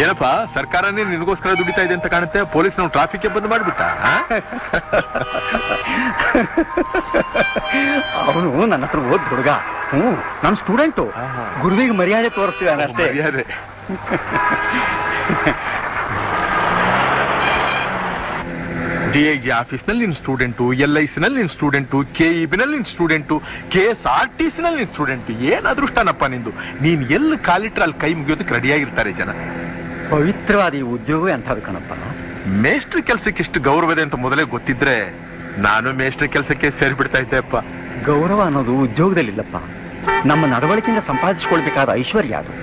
ಏನಪ್ಪ ಸರ್ಕಾರನೇ ನಿನಗೋಸ್ಕರ ದುಡಿತಾ ಇದೆ ಅಂತ ಕಾಣುತ್ತೆ. ಪೊಲೀಸ್ ನಾವು ಟ್ರಾಫಿಕ್ ಬಂದ್ ಮಾಡ್ಬಿಟ್ಟ. ಅವನು ನನ್ನ ಹತ್ರ ಓದ್ ಹುಡುಗ. ನನ್ನ ಸ್ಟೂಡೆಂಟು. ಗುರುವಿಗೆ ಮರ್ಯಾದೆ ತೋರಿಸ್ತಿದ್ದಾನೆ ಅಷ್ಟೇ. ಮರ್ಯಾದೆ. DIG ಆಫೀಸ್ನಲ್ಲಿ ನಿನ್ ಸ್ಟೂಡೆಂಟು, LIC ನಲ್ಲಿ ನಿನ್ ಸ್ಟೂಡೆಂಟು, KEB ನಲ್ಲಿ ನಿನ್ ಸ್ಟೂಡೆಂಟು, KSRTC ನಲ್ಲಿ ನಿನ್ ಸ್ಟೂಡೆಂಟು. ಏನ್ ಅದೃಷ್ಟನಪ್ಪ ನಿಂದು. ನೀನ್ ಎಲ್ಲಿ ಕಾಲಿಟ್ರೆ ಅಲ್ಲಿ ಕೈ ಮುಗಿಯೋದಕ್ಕೆ ರೆಡಿಯಾಗಿರ್ತಾರೆ ಜನ. ಪವಿತ್ರವಾದ ಈ ಉದ್ಯೋಗವೇ ಅಂಥದ್ದು ಕಣಪ್ಪ. ಮೇಷ್ಟ್ರ ಕೆಲ್ಸಕ್ಕೆ ಎಷ್ಟು ಗೌರವದೆ ಅಂತ ಮೊದಲೇ ಗೊತ್ತಿದ್ರೆ ನಾನು ಮೇಷ್ಟ್ರ ಕೆಲ್ಸಕ್ಕೆ ಸೇರ್ಬಿಡ್ತಾ ಇದ್ದೆಪ್ಪ. ಗೌರವ ಅನ್ನೋದು ಉದ್ಯೋಗದಲ್ಲಿಲ್ಲಪ್ಪ, ನಮ್ಮ ನಡವಳಿಕೆಯಿಂದ ಸಂಪಾದಿಸಿಕೊಳ್ಬೇಕಾದ ಐಶ್ವರ್ಯ ಅದು.